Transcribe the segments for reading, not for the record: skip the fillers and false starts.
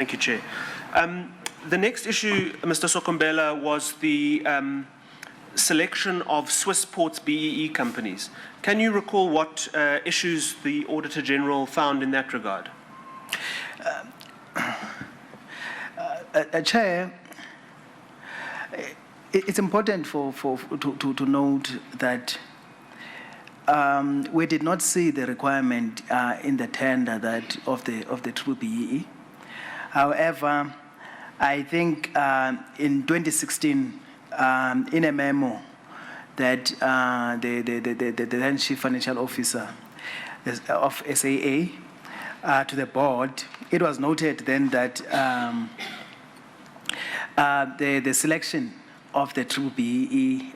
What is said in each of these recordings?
Thank you, Chair. The next issue, Mr. Sokombela, was the selection of Swissport's BEE companies. Can you recall what issues the Auditor General found in that regard? Chair, it's important to note that we did not see the requirement in the tender that of the true BEE. However, I think in 2016, in a memo that the then Chief Financial Officer of SAA to the board, it was noted then that the selection of the true BEE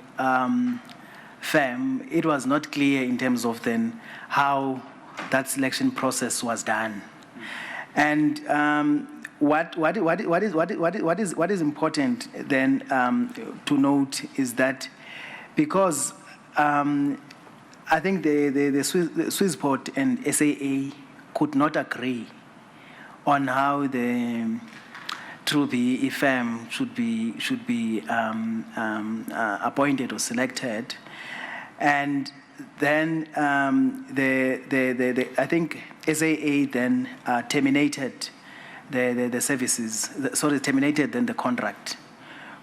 firm, it was not clear in terms of then how that selection process was done. And what is important then to note is that because I think the Swissport and SAA could not agree on how the true BEE firm should be appointed or selected, and then I think SAA then terminated the services. Sorry, terminated then the contract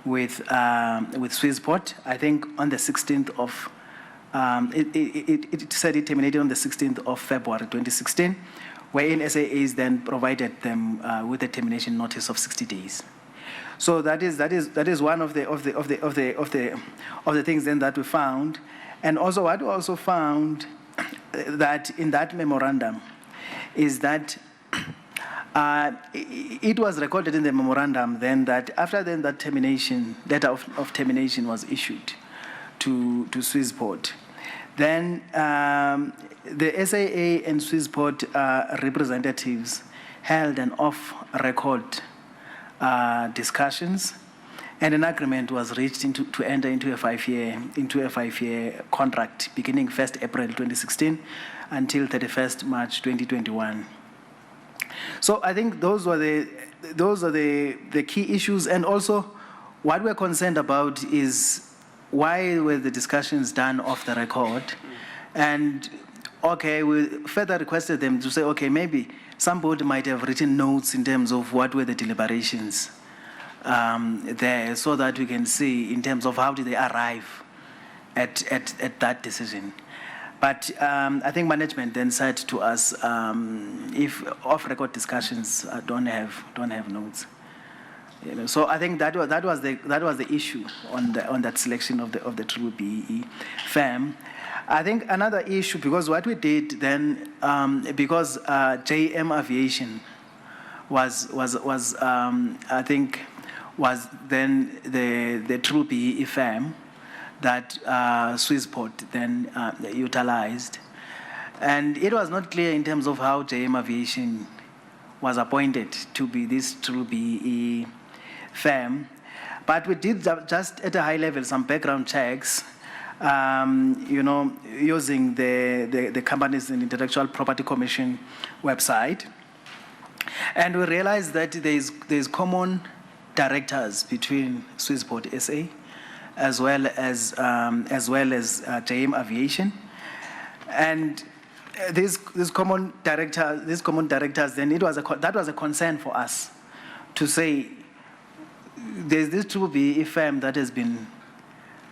with Swissport. I think on the 16th of it said it terminated on the 16th of February 2016, wherein SAAs then provided them with a termination notice of 60 days. So that is one of the things then that we found. And also what we also found that in that memorandum is that it was recorded in the memorandum then that after then that termination, letter of termination was issued to Swissport, then the SAA and Swissport representatives held an off-record discussions, and an agreement was reached to enter into a five-year contract beginning 1st April 2016 until 31st March 2021. So I think those are the key issues, and also what we're concerned about is why were the discussions done off the record, and okay, we further requested them to say, okay, maybe somebody might have written notes in terms of what were the deliberations there, so that we can see in terms of how did they arrive at that decision. But I think management then said to us, if off-record discussions don't have notes, you know. So I think that was the issue on that selection of the true BEE firm. I think another issue, because what we did then, because JM Aviation was I think was then the true BEE firm that Swissport then utilized, and it was not clear in terms of how JM Aviation was appointed to be this true BEE firm. But we did just at a high level some background checks, you know, using the Companies and Intellectual Property Commission website, and we realized that there's common directors between Swissport SA as well as JM Aviation, and these common directors. Then that was a concern for us to say there's this true BEE firm that has been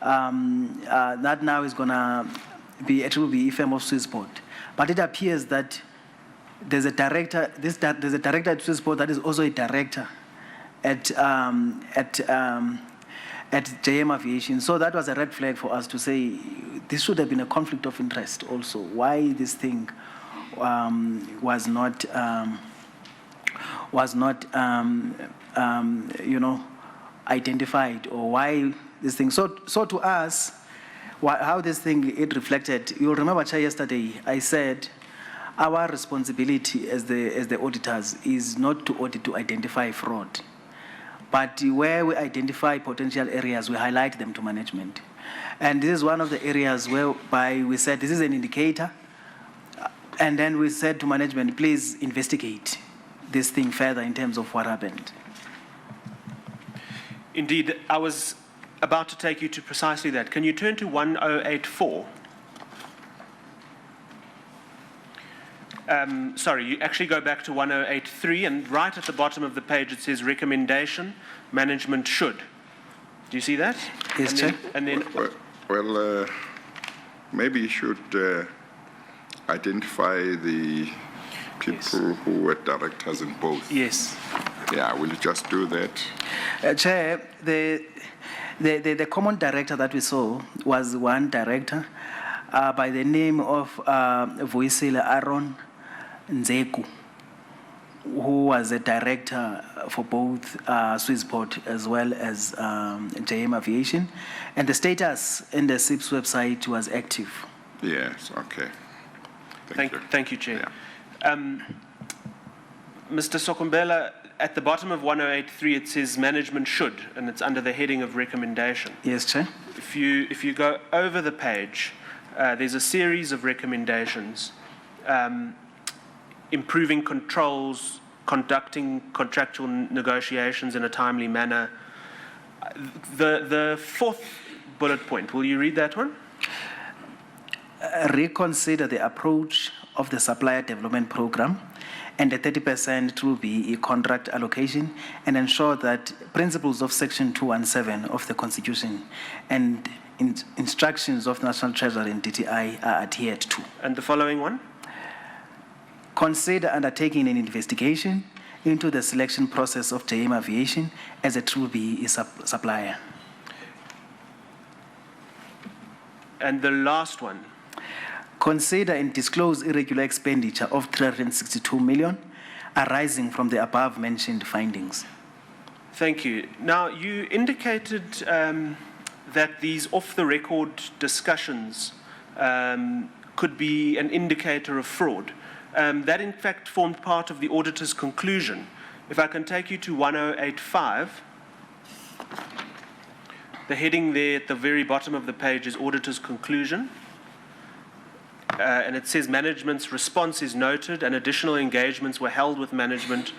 that now is gonna be a true BEE firm of Swissport, but it appears that there's a director. There's a director at Swissport that is also a director at JM Aviation. So that was a red flag for us to say this should have been a conflict of interest also. Why this thing was not you know, identified, or why this thing. So to us, how this thing it reflected. You'll remember, Chair, yesterday I said our responsibility as the auditors is not to audit to identify fraud, but where we identify potential areas, we highlight them to management. And this is one of the areas whereby we said this is an indicator, and then we said to management, please investigate this thing further in terms of what happened. Indeed, I was about to take you to precisely that. Can you turn to 1084? Sorry, you actually go back to 1083, and right at the bottom of the page it says recommendation, management should. Do you see that? Yes, Chair. And then Well, maybe you should identify the people who were directors in both. Yes. Yeah, will you just do that? Chair, the common director that we saw was one director by the name of Voisile Aaron Nzeku, who was a director for both Swissport as well as JM Aviation. And the status in the SIPS website was active. Yes, okay. Thank you. Thank you, Chair. Yeah. Mr. Sokumbela, at the bottom of 1083 it says management should, and it's under the heading of recommendation. Yes, Chair. If you go over the page, there's a series of recommendations. Improving controls, conducting contractual negotiations in a timely manner. The fourth bullet point, will you read that one? Reconsider the approach of the supplier development program and the 30% through BEE contract allocation, and ensure that principles of Section 217 of the Constitution and instructions of National Treasury and DTI are adhered to. And the following one? Consider undertaking an investigation into the selection process of JM Aviation as a true BEE supplier. And the last one? Consider and disclose irregular expenditure of 362 million arising from the above mentioned findings. Thank you. Now, you indicated that these off-the-record discussions could be an indicator of fraud. That, in fact, formed part of the auditor's conclusion. If I can take you to 1085, the heading there at the very bottom of the page is auditor's conclusion. And it says management's response is noted and additional engagements were held with management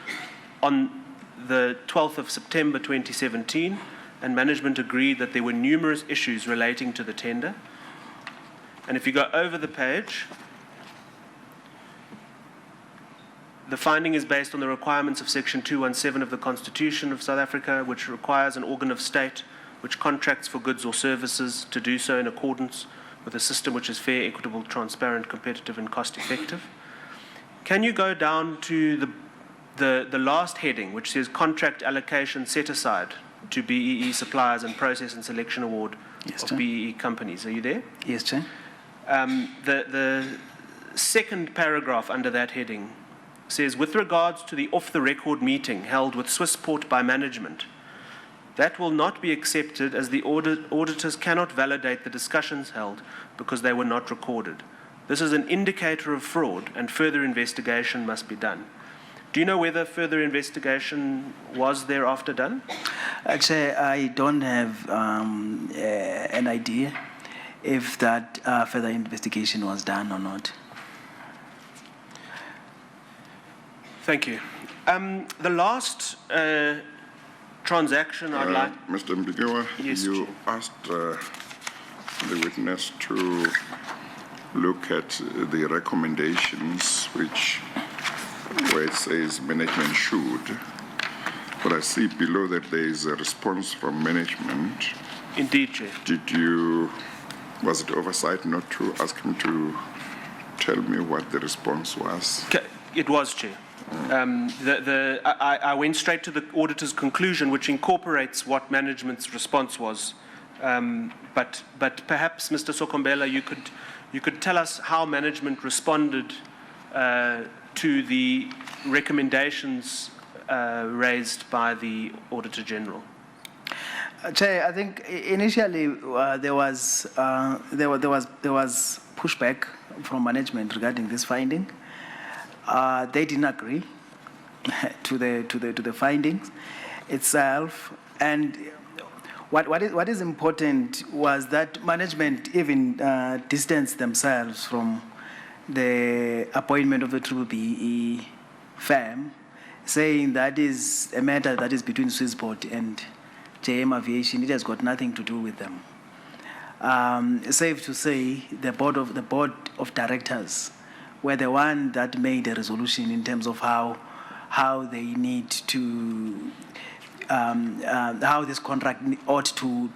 on the 12th of September 2017, and management agreed that there were numerous issues relating to the tender. And if you go over the page, the finding is based on the requirements of Section 217 of the Constitution of South Africa, which requires an organ of state which contracts for goods or services to do so in accordance with a system which is fair, equitable, transparent, competitive, and cost-effective. Can you go down to the last heading, which says contract allocation set aside to BEE suppliers and process and selection award of BEE companies? Are you there? Yes, Chair. The second paragraph under that heading says, with regards to the off-the-record meeting held with Swissport by management, that will not be accepted as the auditors cannot validate the discussions held because they were not recorded. This is an indicator of fraud and further investigation must be done. Do you know whether further investigation was thereafter done? Chair, I don't have an idea if that further investigation was done or not. Thank you. The last transaction I'd like... Mr. Mbigiwa, Yes, you Chair. asked the witness to look at the recommendations where it says management should, but I see below that there is a response from management. Indeed, Chair. Was it oversight not to ask him to tell me what the response was? It was, Chair. I went straight to the auditor's conclusion, which incorporates what management's response was. But perhaps, Mr. Sokombela, you could tell us how management responded to the recommendations raised by the Auditor General. Chair, I think initially there was pushback from management regarding this finding. They didn't agree to the findings itself, and what is important was that management even distanced themselves from the appointment of the BEE firm, saying that is a matter that is between Swissport and JM Aviation. It has got nothing to do with them. Safe to say, the board of directors were the one that made a resolution in terms of how they need to how this contract ought to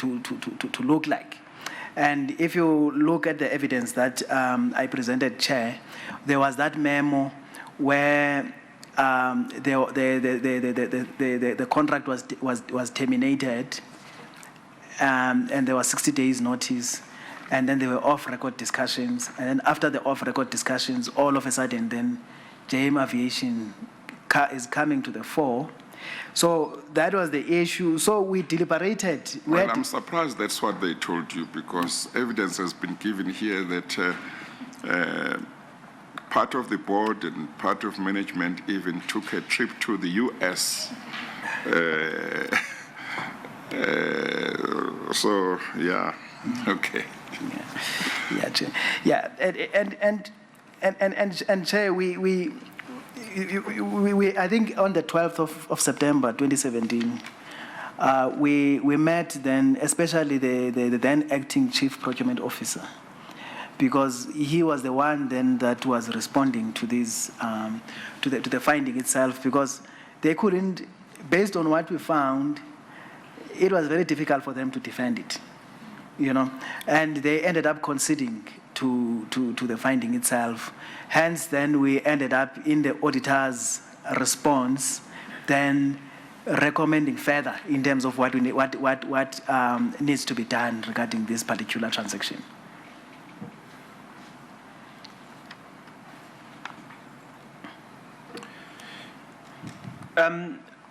look like. And if you look at the evidence that I presented, Chair, there was that memo where the contract was terminated, and there was 60 days notice, and then there were off-record discussions, and then after the off-record discussions, all of a sudden, then JM Aviation is coming to the fore. So that was the issue. So we deliberated. Well, I'm surprised that's what they told you, because evidence has been given here that part of the board and part of management even took a trip to the U.S. So, yeah, okay. Yeah, Chair. Yeah, and Chair, we I think on the 12th of September 2017, we met then, especially the then acting chief procurement officer, because he was the one then that was responding to this, to the finding itself, because they couldn't, based on what we found, it was very difficult for them to defend it, and they ended up conceding to the finding itself. Hence, then we ended up in the auditor's response, then recommending further in terms of what needs to be done regarding this particular transaction.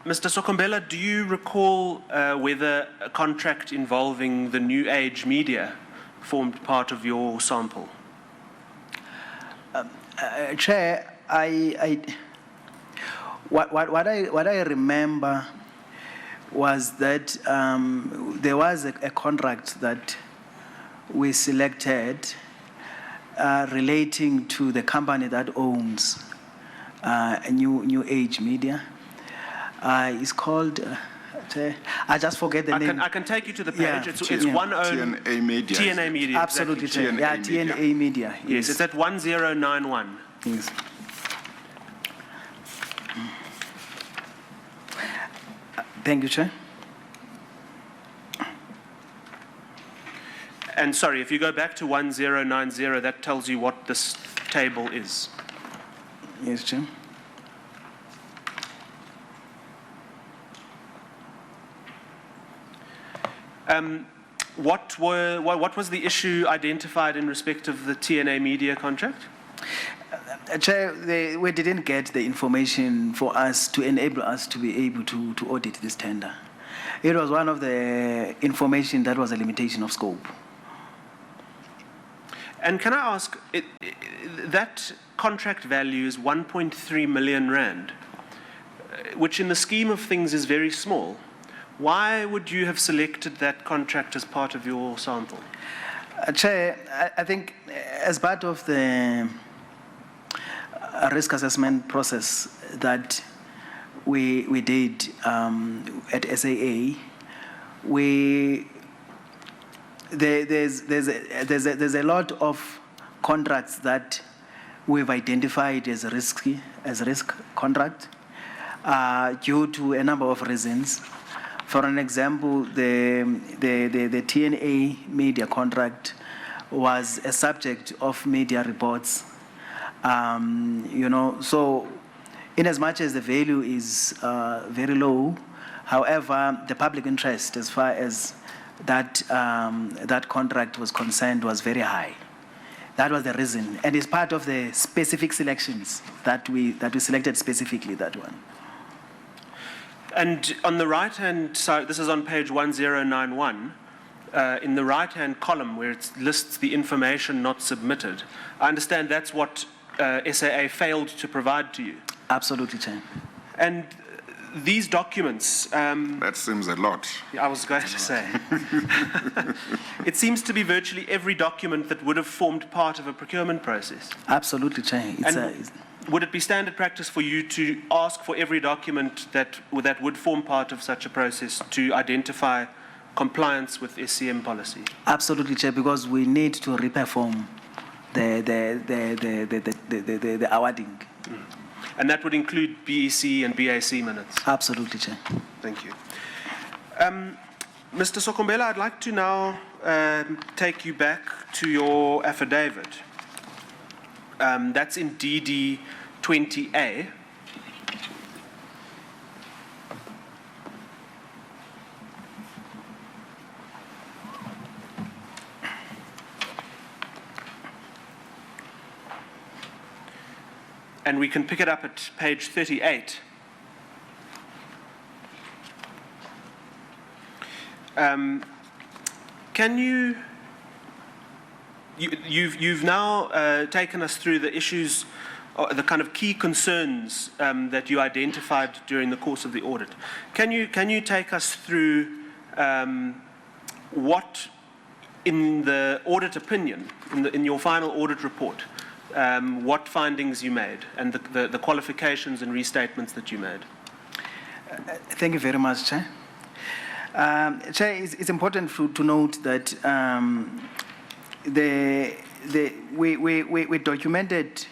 Mr. Sokombela, do you recall whether a contract involving the New Age media formed part of your sample? Chair, what I remember was that there was a contract that we selected relating to the company that owns New Age Media. It's called. I just forget the name. I can take you to the page. Yeah. It's one own. TNA Media. TNA Media. Absolutely, exactly. Chair. TNA Media. Yes, it's at 1091. Yes. Thank you, Chair. And sorry, if you go back to 1090, that tells you what this table is. Yes, Chair. What was the issue identified in respect of the TNA Media contract? Chair, we didn't get the information for us to enable us to be able to audit this tender. It was one of the information that was a limitation of scope. And can I ask, that contract value is 1.3 million rand, which in the scheme of things is very small. Why would you have selected that contract as part of your sample? Chair, I think as part of the risk assessment process that we did at SAA, there's a lot of contracts that we've identified as risk contract due to a number of reasons. For an example, the TNA media contract was a subject of media reports. So in as much as the value is very low, however, the public interest as far as that contract was concerned was very high. That was the reason, and it's part of the specific selections that we selected specifically that one. And on the right-hand side, this is on page 1091, in the right-hand column where it lists the information not submitted, I understand that's what SAA failed to provide to you. Absolutely, Chair. And these documents... that seems a lot. I was going to say. It seems to be virtually every document that would have formed part of a procurement process. Absolutely, Chair. would it be standard practice for you to ask for every document that would form part of such a process to identify compliance with SCM policy? Absolutely, Chair, because we need to reperform the awarding. And that would include BEC and BAC minutes? Absolutely, Chair. Thank you. Mr. Sokombela, I'd like to now take you back to your affidavit. That's in DD 20A. And we can pick it up at page 38. Can you've now taken us through the issues, the kind of key concerns that you identified during the course of the audit. Can you take us through what, in the audit opinion, in your final audit report, what findings you made and the qualifications and restatements that you made? Thank you very much, Chair. Chair, it's important to note that we documented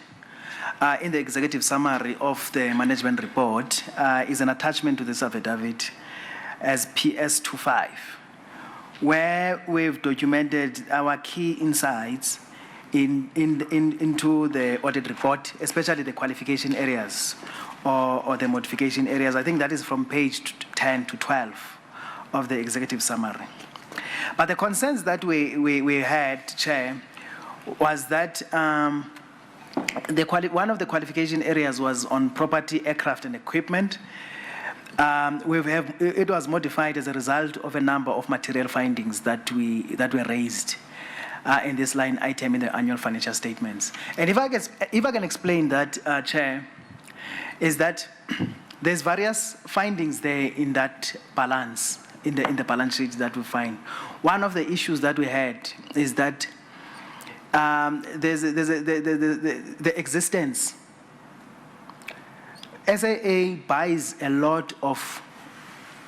in the executive summary of the management report is an attachment to this affidavit as PS25, where we've documented our key insights into the audit report, especially the qualification areas or the modification areas. I think that is from page 10 to 12 of the executive summary. But the concerns that we had, Chair, was that one of the qualification areas was on property, aircraft, and equipment. It was modified as a result of a number of material findings that were raised in this line item in the annual financial statements. And if I can explain that, Chair, is that there's various findings there in that balance, in the balance sheet that we find. One of the issues that we had is that there's the existence. SAA buys a lot of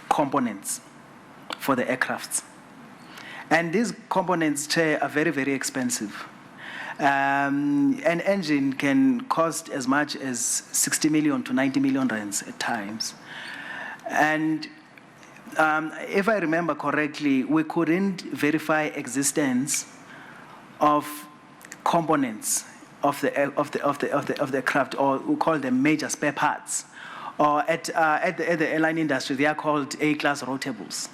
components for the aircrafts. And these components, Chair, are very, very expensive. An engine can cost as much as 60 million to 90 million rands at times. And if I remember correctly, we couldn't verify existence of components of the craft, or we call them major spare parts. Or at the airline industry, they are called A-class rotables.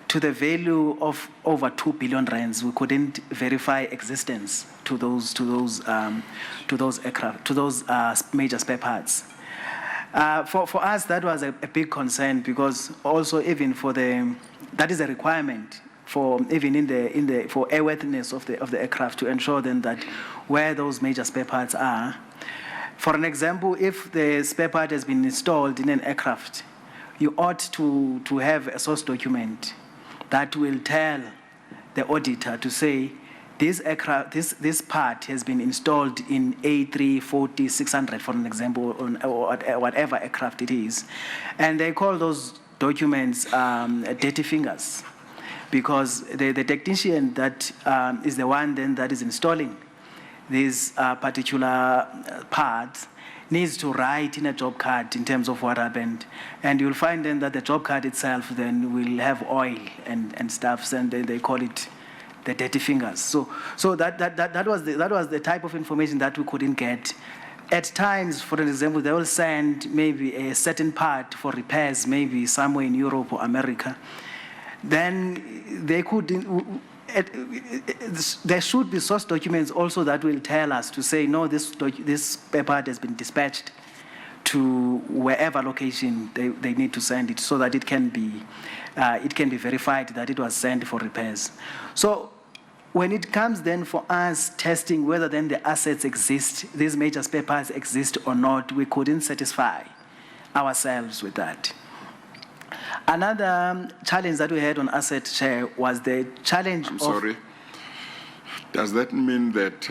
To the value of over 2 billion rands, we couldn't verify existence to those aircraft, to those major spare parts. For us, that was a big concern, because also even that is a requirement for even for airworthiness of the aircraft, to ensure then that where those major spare parts are. For an example, if the spare part has been installed in an aircraft, you ought to have a source document that will tell the auditor to say, this part has been installed in A340, 600, for an example, or whatever aircraft it is. And they call those documents dirty fingers, because the technician that is the one then that is installing these particular parts needs to write in a job card in terms of what happened. And you'll find then that the job card itself then will have oil and stuff, and then they call it the dirty fingers. So that was the type of information that we couldn't get. At times, for example, they will send maybe a certain part for repairs, maybe somewhere in Europe or America. Then they couldn't. There should be source documents also that will tell us to say, no, this spare part has been dispatched to wherever location they need to send it, so that it can be verified that it was sent for repairs. So when it comes then for us testing whether then the assets exist, these major spare parts exist or not, we couldn't satisfy ourselves with that. Another challenge that we had on asset share was the challenge of... Sorry. Does that mean that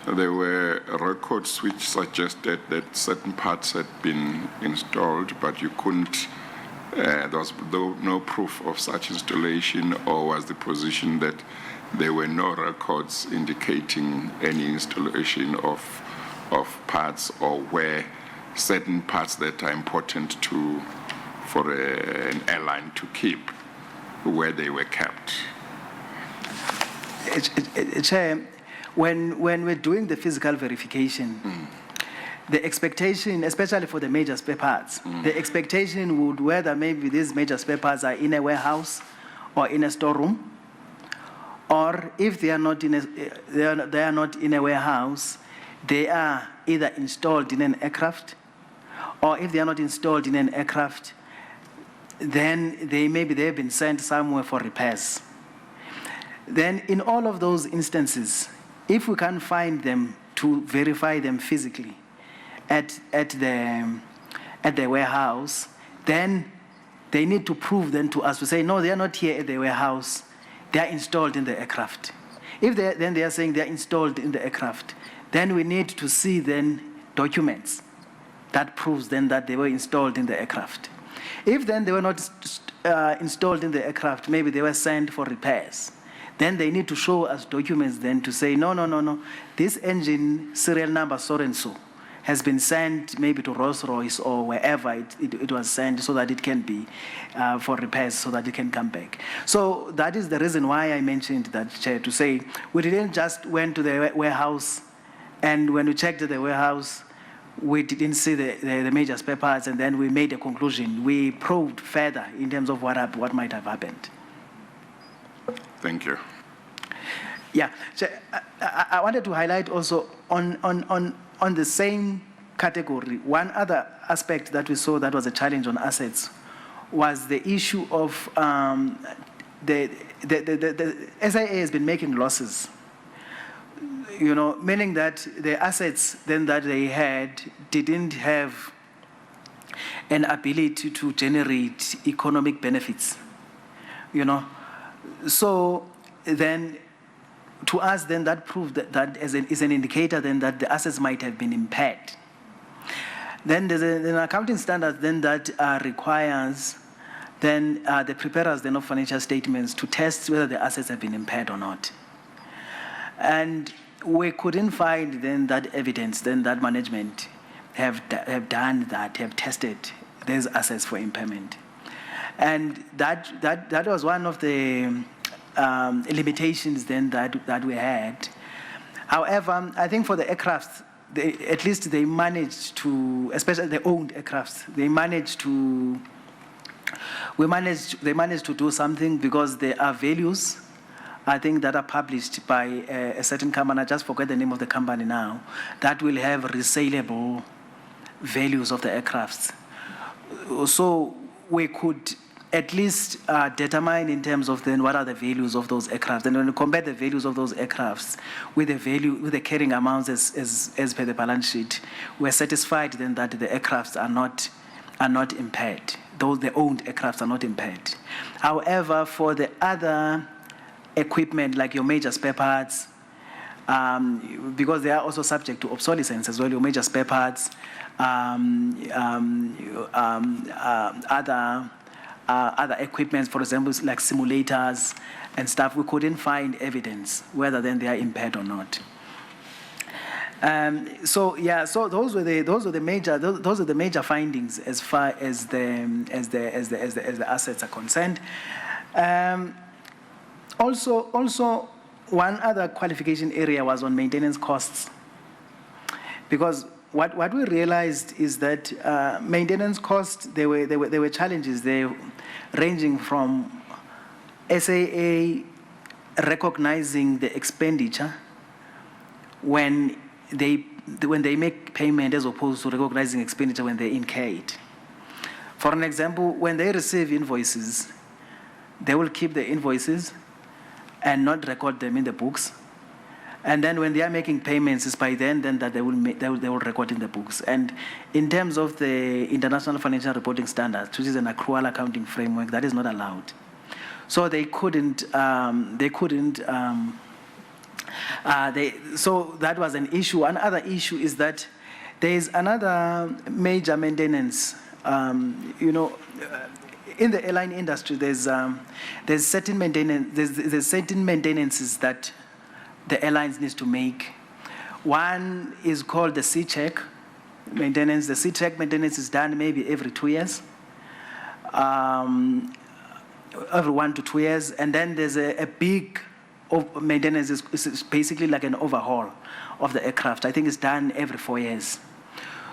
there were records which suggested that certain parts had been installed, but you couldn't, there was no proof of such installation, or was the position that there were no records indicating any installation of parts, or where certain parts that are important for an airline to keep, where they were kept? Chair, when we're doing the physical verification, the expectation, especially for the major spare parts, the expectation would whether maybe these major spare parts are in a warehouse or in a storeroom, or if they are not in a warehouse, they are either installed in an aircraft, or if they are not installed in an aircraft, then they've been sent somewhere for repairs. Then in all of those instances, if we can find them to verify them physically at the warehouse, then they need to prove then to us to say, no, they are not here at the warehouse, they are installed in the aircraft. If they are saying they are installed in the aircraft, then we need to see then documents that proves then that they were installed in the aircraft. If then they were not installed in the aircraft, maybe they were sent for repairs, then they need to show us documents then to say, no, this engine serial number so-and-so has been sent maybe to Rolls-Royce or wherever it was sent, so that it can be for repairs, so that it can come back. So that is the reason why I mentioned that, Chair, to say we didn't just went to the warehouse, and when we checked the warehouse, we didn't see the major spare parts, and then we made a conclusion. We probed further in terms of what might have happened. Thank you. Yeah, so I wanted to highlight also on the same category, one other aspect that we saw that was a challenge on assets was the issue of the SIA has been making losses. You know, meaning that the assets then that they had didn't have an ability to generate economic benefits, you know. So then, to us, then that proved that is an indicator then that the assets might have been impaired. Then there's an accounting standard then that requires then the preparers then of financial statements to test whether the assets have been impaired or not. And we couldn't find then that evidence then that management have done that, have tested these assets for impairment. And that was one of the limitations then that we had. However, I think for the aircrafts, at least they managed to, especially the owned aircrafts, they managed to do something, because there are values, I think, that are published by a certain company. I just forget the name of the company now, that will have resaleable values of the aircrafts. So we could at least determine in terms of then what are the values of those aircraft. And when we compare the values of those aircrafts with the carrying amounts as per the balance sheet, we're satisfied then that the aircrafts are not impaired. Those the owned aircrafts are not impaired. However, for the other equipment, like your major spare parts, because they are also subject to obsolescence as well, your major spare parts, other equipment, for example, like simulators and stuff, we couldn't find evidence whether then they are impaired or not. So those are the major findings as far as the assets are concerned. Also, one other qualification area was on maintenance costs, because what we realized is that maintenance costs, there were challenges there, ranging from SAA recognizing the expenditure when they make payment, as opposed to recognizing expenditure when they incur it. For an example, when they receive invoices, they will keep the invoices and not record them in the books. And then when they are making payments, it's by then that they will record in the books. And in terms of the International Financial Reporting Standards, which is an accrual accounting framework, that is not allowed. So they couldn't So that was an issue. Another issue is that there is another major maintenance. In the airline industry, there's certain maintenance. There's certain maintenances that the airlines need to make. One is called the C-check maintenance. The C-check maintenance is done maybe every 2 years, every 1 to 2 years, and then there's a big maintenance. Is basically like an overhaul of the aircraft. I think it's done every 4 years.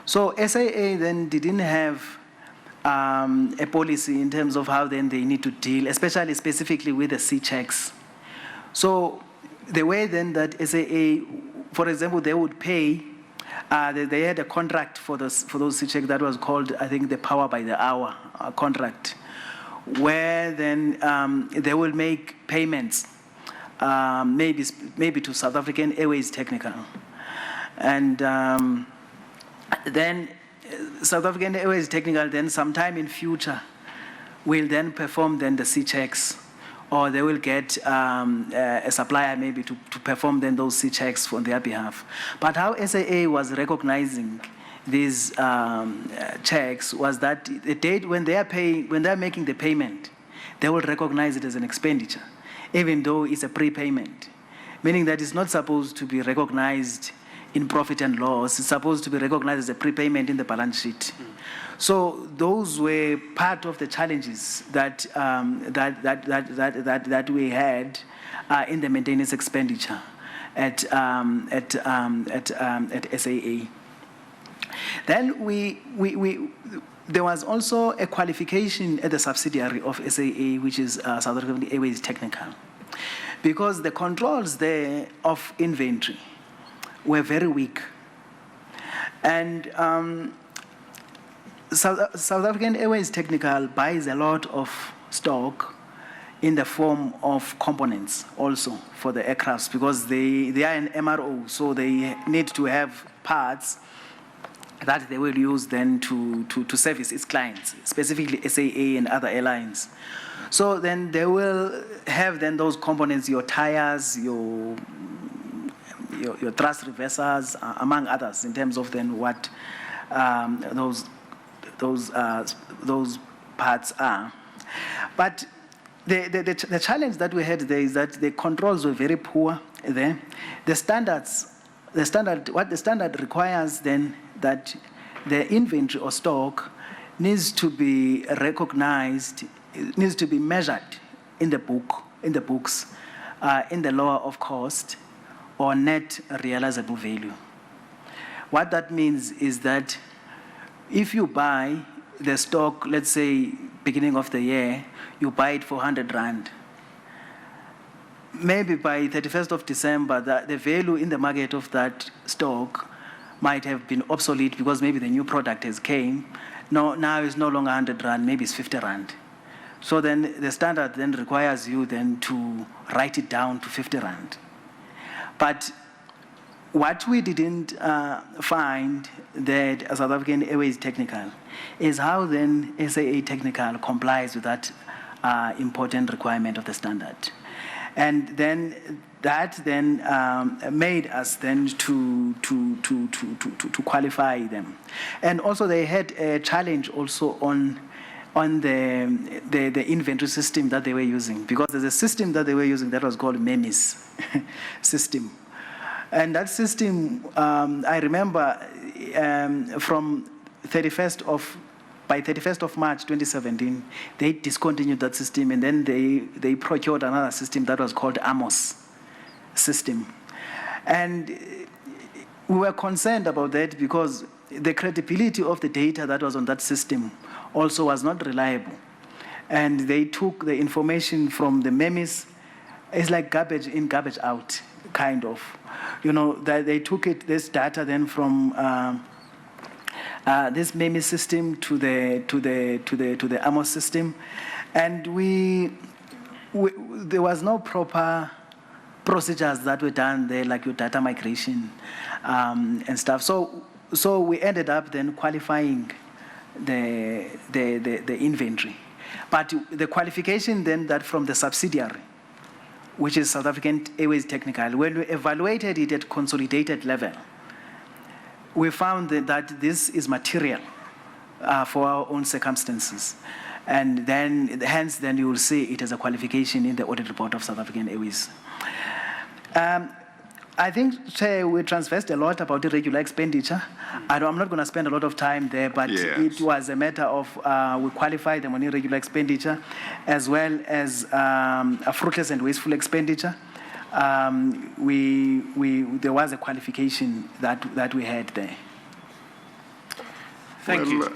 So SAA then didn't have a policy in terms of how then they need to deal, especially specifically with the C-checks. So the way then that SAA, for example, they would pay, they had a contract for those C-checks that was called, I think, the Power by the Hour contract, where then they will make payments, maybe to South African Airways Technical. And then South African Airways Technical then sometime in future will then perform then the C-checks, or they will get a supplier maybe to perform then those C-checks on their behalf. But how SAA was recognizing these checks was that the date when they are making the payment, they will recognize it as an expenditure, even though it's a prepayment, meaning that it's not supposed to be recognized in profit and loss. It's supposed to be recognized as a prepayment in the balance sheet. So those were part of the challenges that that we had in the maintenance expenditure at SAA. Then there was also a qualification at the subsidiary of SAA, which is South African Airways Technical, because the controls there of inventory were very weak. And South African Airways Technical buys a lot of stock in the form of components also for the aircrafts, because they are an MRO, so they need to have parts that they will use then to service its clients, specifically SAA and other airlines. So then they will have then those components, your tires, your thrust reversers, among others, in terms of then what those parts are. But the challenge that we had there is that the controls were very poor there. What the standard requires then, that the inventory or stock needs to be recognized, needs to be measured in the books, in the lower of cost or net realizable value. What that means is that if you buy the stock, let's say beginning of the year, you buy it for 100 Rand. Maybe by 31st of December, the value in the market of that stock might have been obsolete because maybe the new product has came. No, now it's no longer 100 Rand, maybe it's 50 Rand. So then the standard then requires you then to write it down to 50 Rand. But what we didn't find that South African Airways Technical is how then SAA Technical complies with that important requirement of the standard. And then that then made us then to qualify them. And also they had a challenge also on the inventory system that they were using, because there's a system that they were using that was called MEMIS system. And that system, I remember from by 31st of March 2017, they discontinued that system, and then they procured another system that was called AMOS system. And we were concerned about that because the credibility of the data that was on that system also was not reliable. And they took the information from the MEMIS, it's like garbage in, garbage out, kind of. You know, that they took this data then from this MEMIS system to the AMOS system, and there was no proper procedures that were done there, like your data migration and stuff. So we ended up then qualifying the inventory, but the qualification then that from the subsidiary which is South African Airways Technical, when we evaluated it at consolidated level, we found that this is material for our own circumstances. And then, hence, then you will see it as a qualification in the audit report of South African Airways. I think, Chair, we transversed a lot about irregular expenditure. I'm not going to spend a lot of time there, but yes, it was a matter of we qualified them on irregular expenditure, as well as a fruitless and wasteful expenditure. There was a qualification that we had there. Thank you.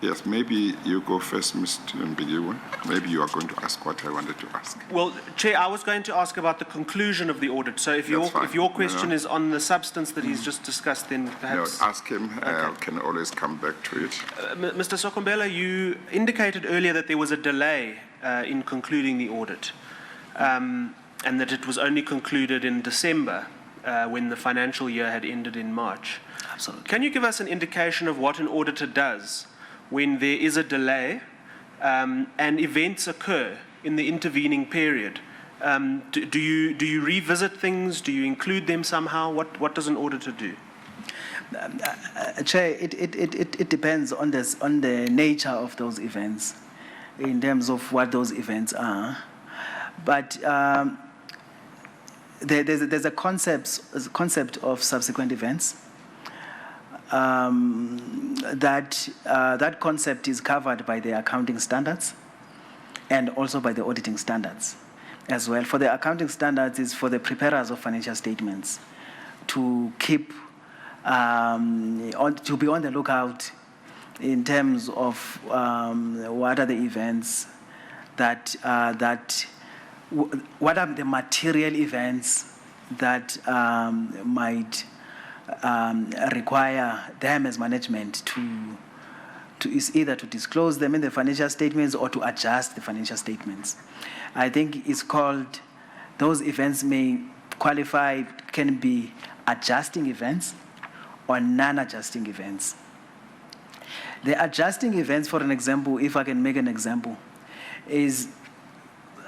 Yes, maybe you go first, Mr. Mbigiwa. Maybe you are going to ask what I wanted to ask. Well, Chair, I was going to ask about the conclusion of the audit. So if your question is on the substance that he's just discussed, then perhaps... No, ask him. I can always come back to it. Mr. Sokombela, you indicated earlier that there was a delay in concluding the audit, and that it was only concluded in December when the financial year had ended in March. Absolutely. Can you give us an indication of what an auditor does when there is a delay and events occur in the intervening period? Do you revisit things? Do you include them somehow? What does an auditor do? Chair, it depends on the nature of those events, in terms of what those events are. But there's a concept of subsequent events. That concept is covered by the accounting standards and also by the auditing standards as well. For the accounting standards is for the preparers of financial statements to keep to be on the lookout in terms of what are the events what are the material events that might require them as management is either to disclose them in the financial statements or to adjust the financial statements. I think it's called, those events may qualify, can be adjusting events or non-adjusting events. The adjusting events, for an example, if I can make an example, is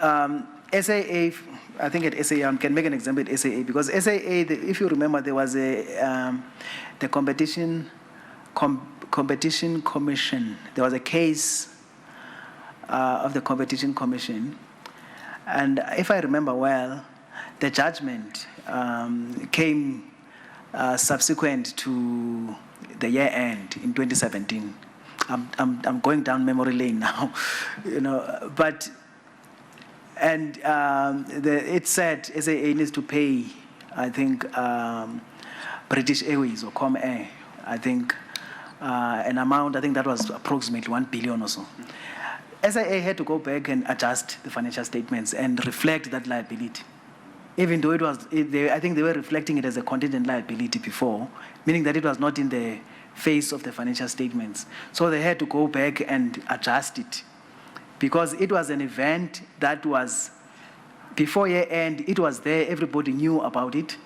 SAA, I think at SAA, I can make an example at SAA, because SAA, if you remember, there was the competition commission. There was a case of the competition commission, and if I remember well, the judgment came subsequent to the year end in 2017. I'm going down memory lane now, but. And it said SAA needs to pay, I think, British Airways or Comair, I think, an amount, I think that was approximately 1 billion or so. SAA had to go back and adjust the financial statements and reflect that liability. Even though I think they were reflecting it as a contingent liability before, meaning that it was not in the face of the financial statements. So they had to go back and adjust it, because it was an event that was, before year end, it was there, everybody knew about it.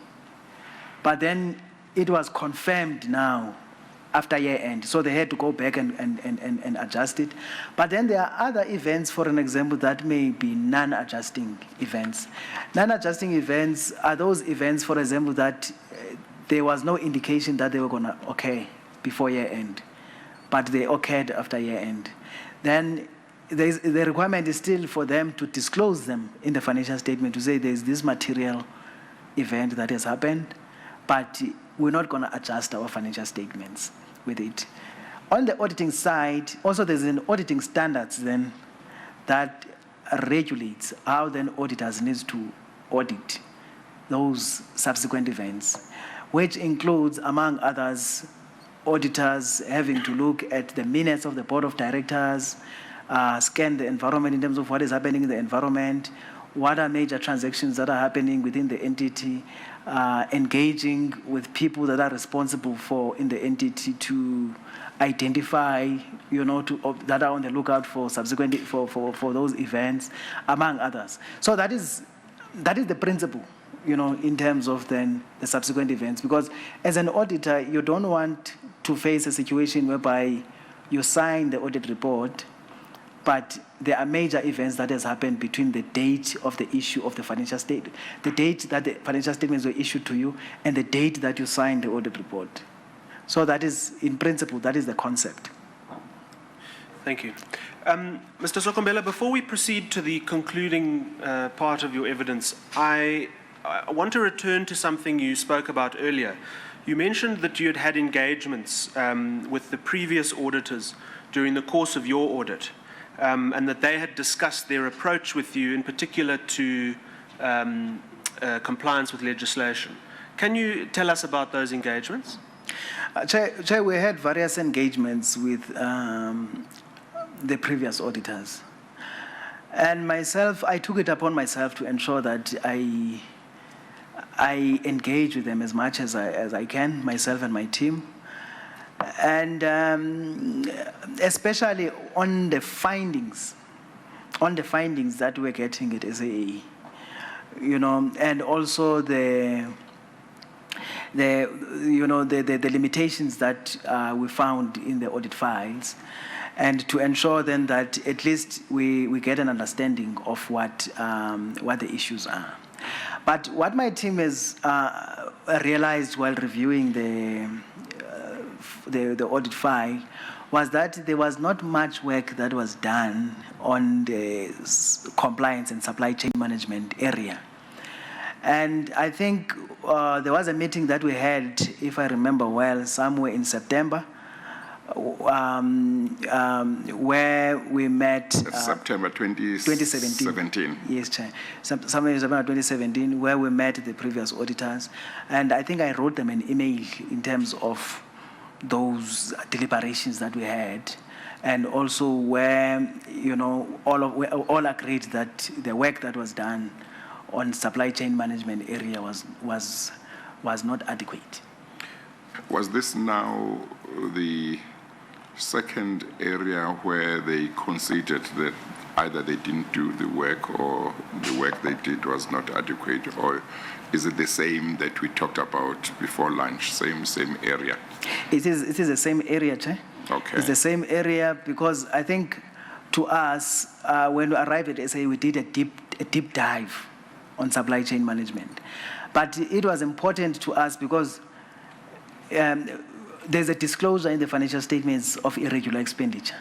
But then it was confirmed now after year end. So they had to go back and adjust it. But then there are other events, for an example, that may be non-adjusting events. Non-adjusting events are those events, for example, that there was no indication that they were going to occur before year end, but they occurred after year end. Then the requirement is still for them to disclose them in the financial statement, to say there's this material event that has happened, but we're not going to adjust our financial statements with it. On the auditing side, also there's an auditing standards then that regulates how then auditors need to audit those subsequent events, which includes, among others, auditors having to look at the minutes of the board of directors, scan the environment in terms of what is happening in the environment, what are major transactions that are happening within the entity, engaging with people that are responsible for in the entity to identify, that are on the lookout for subsequent for those events, among others. So that is the principle, in terms of then the subsequent events, because as an auditor, you don't want to face a situation whereby you sign the audit report, but there are major events that has happened between the date of the issue of the financial statement, the date that the financial statements were issued to you, and the date that you signed the audit report. So that is, in principle, that is the concept. Thank you. Mr. Sokombela, before we proceed to the concluding part of your evidence, I want to return to something you spoke about earlier. You mentioned that you had had engagements with the previous auditors during the course of your audit, and that they had discussed their approach with you, in particular to compliance with legislation. Can you tell us about those engagements? Chair, we had various engagements with the previous auditors. And myself, I took it upon myself to ensure that I engage with them as much as I can, myself and my team. And especially on the findings that we're getting at SAA, and also the limitations that we found in the audit files, and to ensure then that at least we get an understanding of what the issues are. But what my team has realized while reviewing the audit file was that there was not much work that was done on the compliance and supply chain management area. And I think there was a meeting that we had, if I remember well, somewhere in September, where we met. September 2017. Yes, Chair. Somewhere in September 2017, where we met the previous auditors. And I think I wrote them an email in terms of those deliberations that we had. And also where, all agreed that the work that was done on supply chain management area was not adequate. Was this now the second area where they conceded that either they didn't do the work or the work they did was not adequate, or is it the same that we talked about before lunch, same area? It is the same area, Chair. Okay. It's the same area because I think to us, when we arrived at SA, we did a deep dive on supply chain management. But it was important to us because there's a disclosure in the financial statements of irregular expenditure.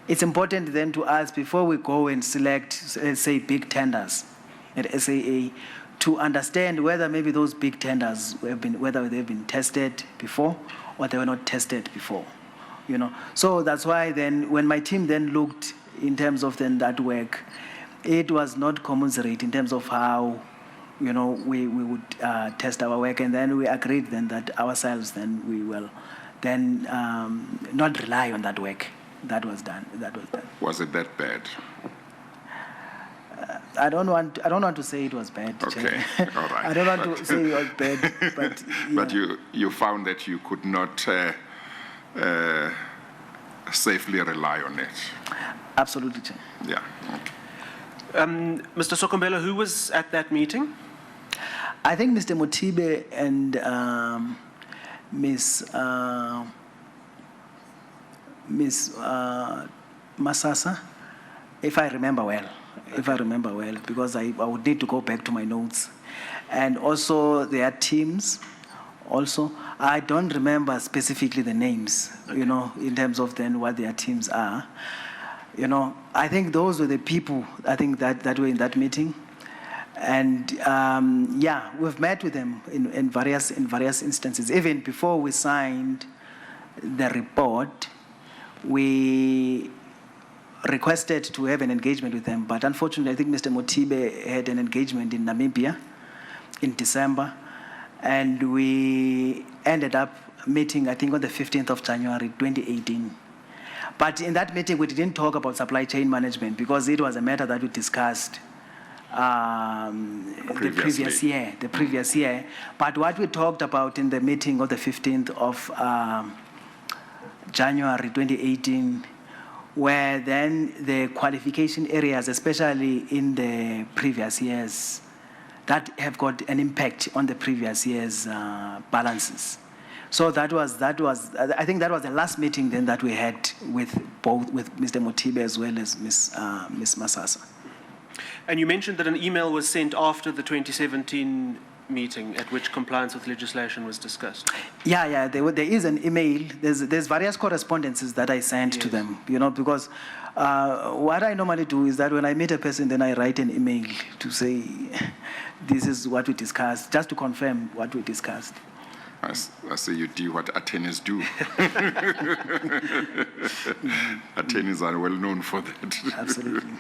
It's important then to us, before we go and select, let's say, big tenders at SAA, to understand whether maybe those big tenders whether they've been tested before or they were not tested before. So that's why then, when my team then looked in terms of then that work, it was not commensurate in terms of how we would test our work, and then we agreed then that ourselves then we will then not rely on that work that was done. Was it that bad? I don't want to say it was bad. Okay, all right. I don't want to say it was bad, but yeah. But you found that you could not safely rely on it. Absolutely, Chair. Yeah. Okay. Mr. Sokombela, who was at that meeting? I think Mr. Motibe and Miss Masasa, if I remember well, because I would need to go back to my notes. And also their teams also. I don't remember specifically the names, okay, in terms of then what their teams are. I think those were the people, I think, that were in that meeting. And we've met with them in various instances. Even before we signed the report, we requested to have an engagement with them. But unfortunately, I think Mr. Motibe had an engagement in Namibia in December. And we ended up meeting, I think, on the 15th of January, 2018. But in that meeting, we didn't talk about supply chain management because it was a matter that we discussed the previous year. But what we talked about in the meeting of the 15th of January 2018 were then the qualification areas, especially in the previous years, that have got an impact on the previous year's balances. So that was, I think that was the last meeting then that we had with Mr. Motibe as well as Ms. Masasa. And you mentioned that an email was sent after the 2017 meeting at which compliance with legislation was discussed. Yeah, there is an email. There's various correspondences that I sent to them, because what I normally do is that when I meet a person, then I write an email to say, this is what we discussed, just to confirm what we discussed. I say you do what attorneys do. Attorneys are well known for that. Absolutely.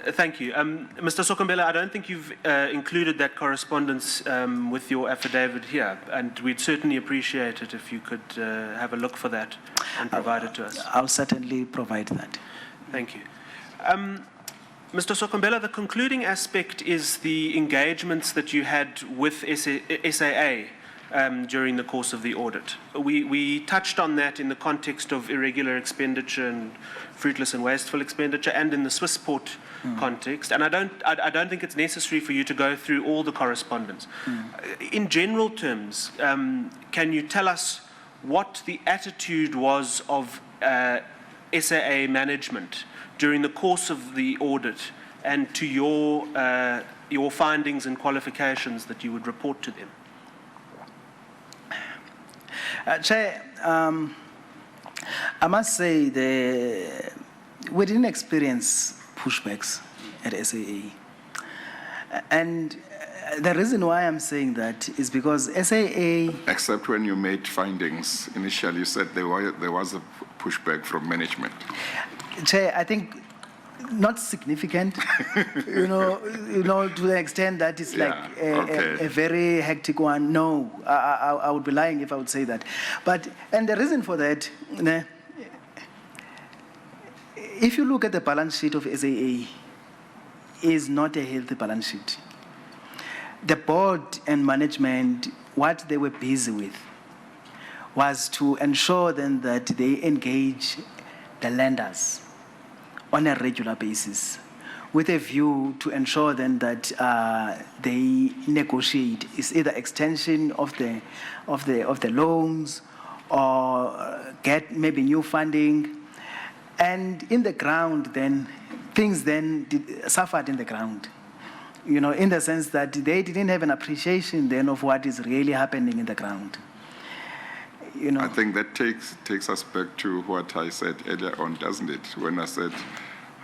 Thank you. Mr. Sokombela, I don't think you've included that correspondence with your affidavit here, and we'd certainly appreciate it if you could have a look for that and provide it to us. I'll certainly provide that. Thank you. Mr. Sokombela, the concluding aspect is the engagements that you had with SAA during the course of the audit. We touched on that in the context of irregular expenditure and fruitless and wasteful expenditure, and in the Swissport context. And I don't think it's necessary for you to go through all the correspondence. In general terms, can you tell us what the attitude was of SAA management during the course of the audit, and to your findings and qualifications that you would report to them? Chair, I must say we didn't experience pushbacks at SAA. And the reason why I'm saying that is because SAA... Except when you made findings, initially you said there was a pushback from management. Chair, I think not significant, to the extent that it's like a very hectic one. No, I would be lying if I would say that. And the reason for that, if you look at the balance sheet of SAA, is not a healthy balance sheet. The board and management, what they were busy with was to ensure then that they engage the lenders on a regular basis, with a view to ensure then that they negotiate is either extension of the loans or get maybe new funding. And in the ground then, things then suffered in the ground, in the sense that they didn't have an appreciation then of what is really happening in the ground. I think that takes us back to what I said earlier on, doesn't it? When I said,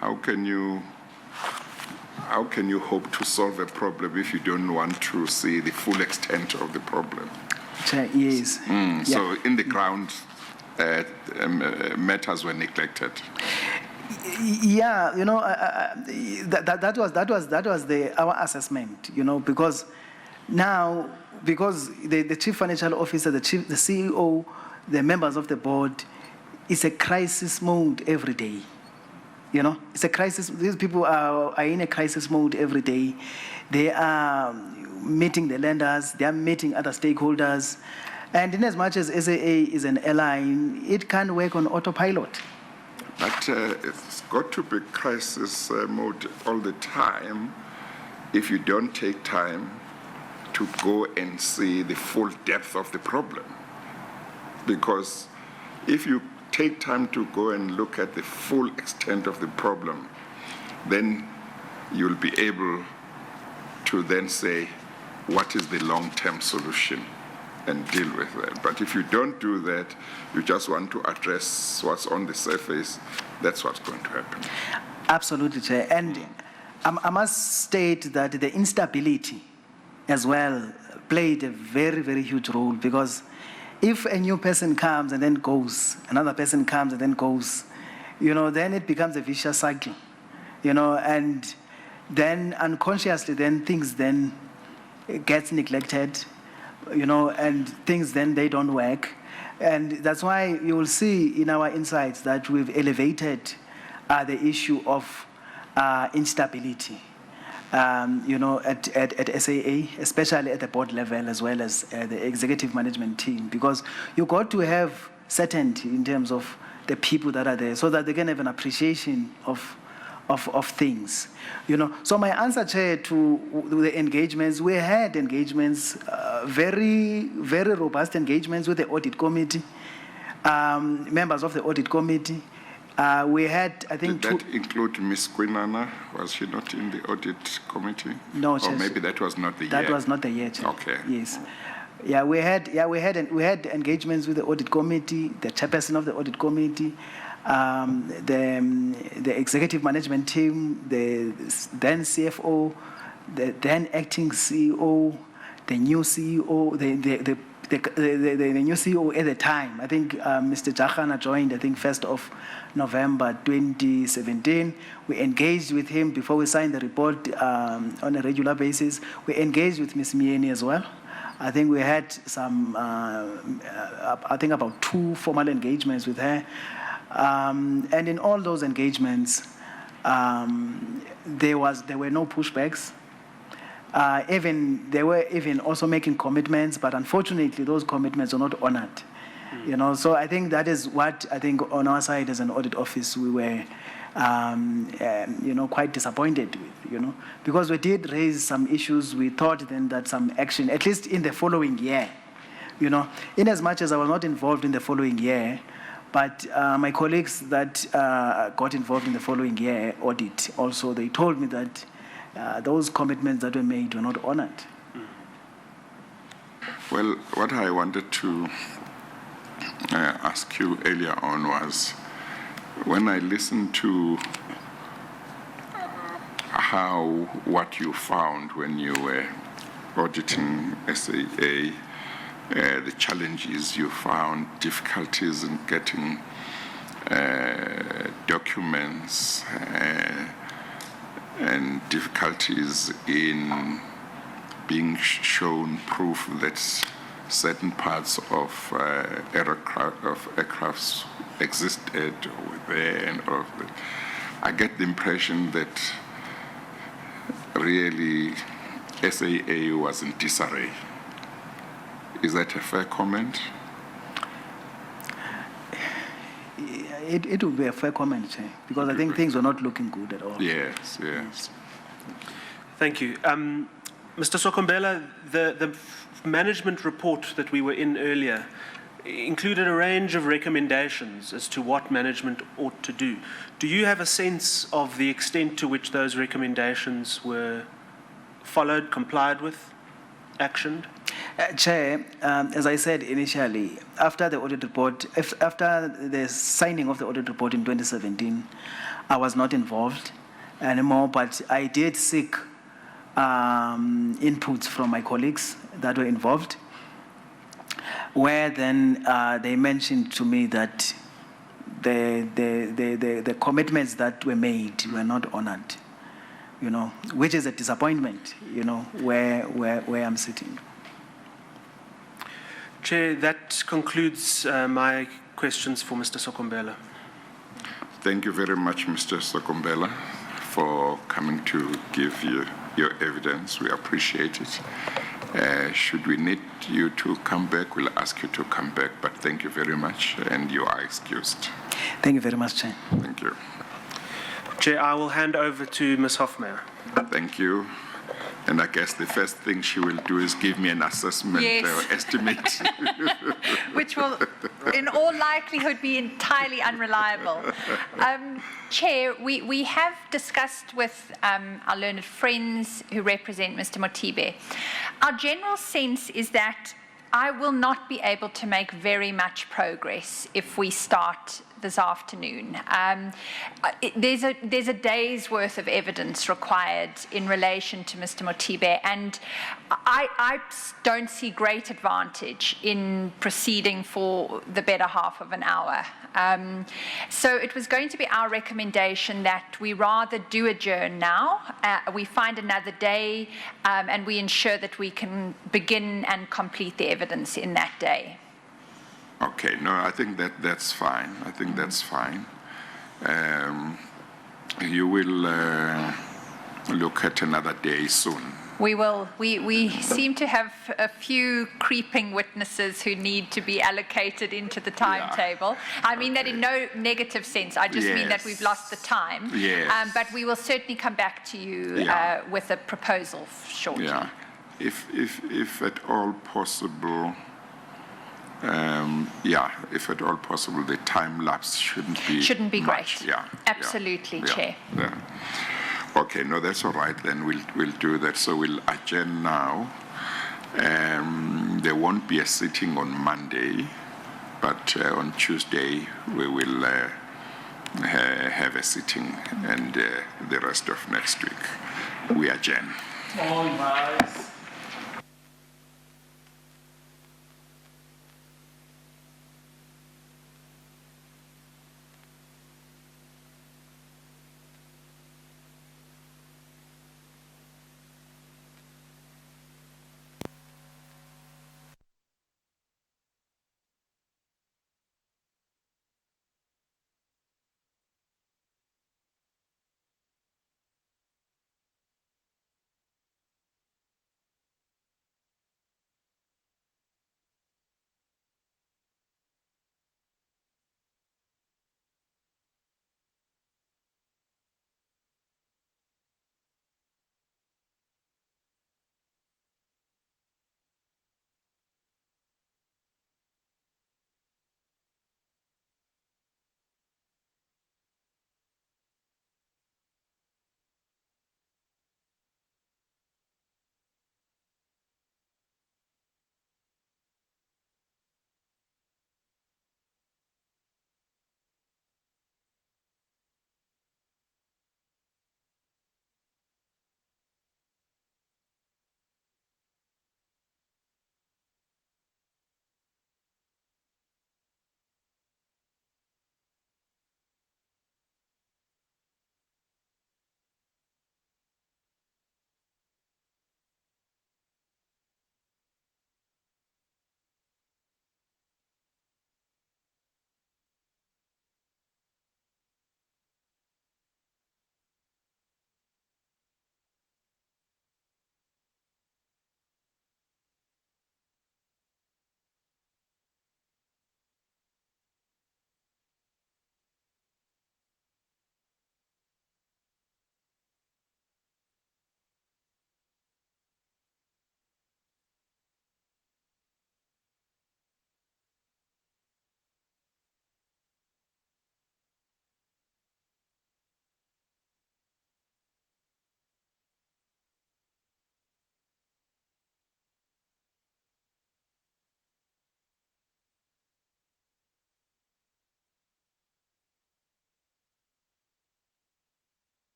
how can you hope to solve a problem if you don't want to see the full extent of the problem? Yes. So in the ground, matters were neglected. Yeah, that was our assessment, because now, because the chief financial officer, the CEO, the members of the board, it's a crisis mode every day. It's a crisis. These people are in a crisis mode every day. They are meeting the lenders, they are meeting other stakeholders. And in as much as SAA is an airline, it can work on autopilot. But it's got to be crisis mode all the time if you don't take time to go and see the full depth of the problem. Because if you take time to go and look at the full extent of the problem, then you'll be able to then say, what is the long-term solution, and deal with that. But if you don't do that, you just want to address what's on the surface, that's what's going to happen. Absolutely, Chair. And I must state that the instability as well played a very, very huge role, because if a new person comes and then goes, another person comes and then goes, then it becomes a vicious cycle, and then unconsciously then things then gets neglected, and things then they don't work. And that's why you will see in our insights that we've elevated the issue of instability, at SAA, especially at the board level as well as the executive management team, because you got to have certainty in terms of the people that are there so that they can have an appreciation of of things, you know. So my answer, Chair, to the engagements, we had engagements, very, very robust engagements with the audit committee, members of the audit committee. We had, I think, Did that include Ms. Quinana? Was she not in the audit committee? No, Or Chair. maybe that was not the year. That was not the year, Chair. Okay. Yes. We had engagements with the audit committee, the chairperson of the audit committee, the executive management team, the then CFO, the then acting CEO, the new CEO, the new CEO at the time. I think Mr. Jachana joined, I think, 1st of November 2017. We engaged with him before we signed the report on a regular basis. We engaged with Ms. Mieni as well. I think we had some, I think about 2 formal engagements with her. And in all those engagements, there were no pushbacks. They were even also making commitments, but unfortunately, those commitments were not honored. You know, so I think that is what I think on our side as an audit office we were, you know, quite disappointed with. You know, because we did raise some issues. We thought then that some action, at least in the following year, you know, in as much as I was not involved in the following year, but my colleagues that got involved in the following year audit also, they told me that those commitments that were made were not honored. Well, what I wanted to ask you earlier on was, when I listened to what you found when you were auditing SAA, the challenges you found, difficulties in getting documents, and difficulties in being shown proof that certain parts of aircrafts existed or were there, and all of that. I get the impression that really SAA was in disarray. Is that a fair comment? It would be a fair comment, Chair, because I think things were not looking good at all. Yes, yes. Thank you. Mr. Sokombela, the management report that we were in earlier included a range of recommendations as to what management ought to do. Do you have a sense of the extent to which those recommendations were followed, complied with, actioned? Chair, as I said initially, after the audit report, after the signing of the audit report in 2017, I was not involved anymore, but I did seek inputs from my colleagues that were involved, where then they mentioned to me that the commitments that were made were not honored, you know, which is a disappointment, you know, where I'm sitting. Chair, that concludes my questions for Mr. Sokombela. Thank you very much, Mr. Sokombela, for coming to give your evidence. We appreciate it. Should we need you to come back, we'll ask you to come back, but thank you very much, and you are excused. Thank you very much, Chair. Thank you. Chair, I will hand over to Ms. Hofmeyer. Thank you. And I guess the first thing she will do is give me an assessment or estimate. Which will, in all likelihood, be entirely unreliable. Chair, we have discussed with our learned friends who represent Mr. Motibe. Our general sense is that I will not be able to make very much progress if we start this afternoon. There's a day's worth of evidence required in relation to Mr. Motibe, and I don't see great advantage in proceeding for the better half of an hour. So it was going to be our recommendation that we rather do adjourn now, we find another day, and we ensure that we can begin and complete the evidence in that day. Okay, no, I think that's fine. I think that's fine. You will look at another day soon. We will. We seem to have a few creeping witnesses who need to be allocated into the timetable. I mean that in no negative sense. I just mean that we've lost the time. Yes. But we will certainly come back to you with a proposal shortly. Yeah. If at all possible, if at all possible, the time lapse shouldn't be great. Yeah. Absolutely, Chair. Yeah. Okay, no, that's all right. Then we'll do that. So we'll adjourn now. There won't be a sitting on Monday, but on Tuesday we will have a sitting, and the rest of next week we adjourn. All rise.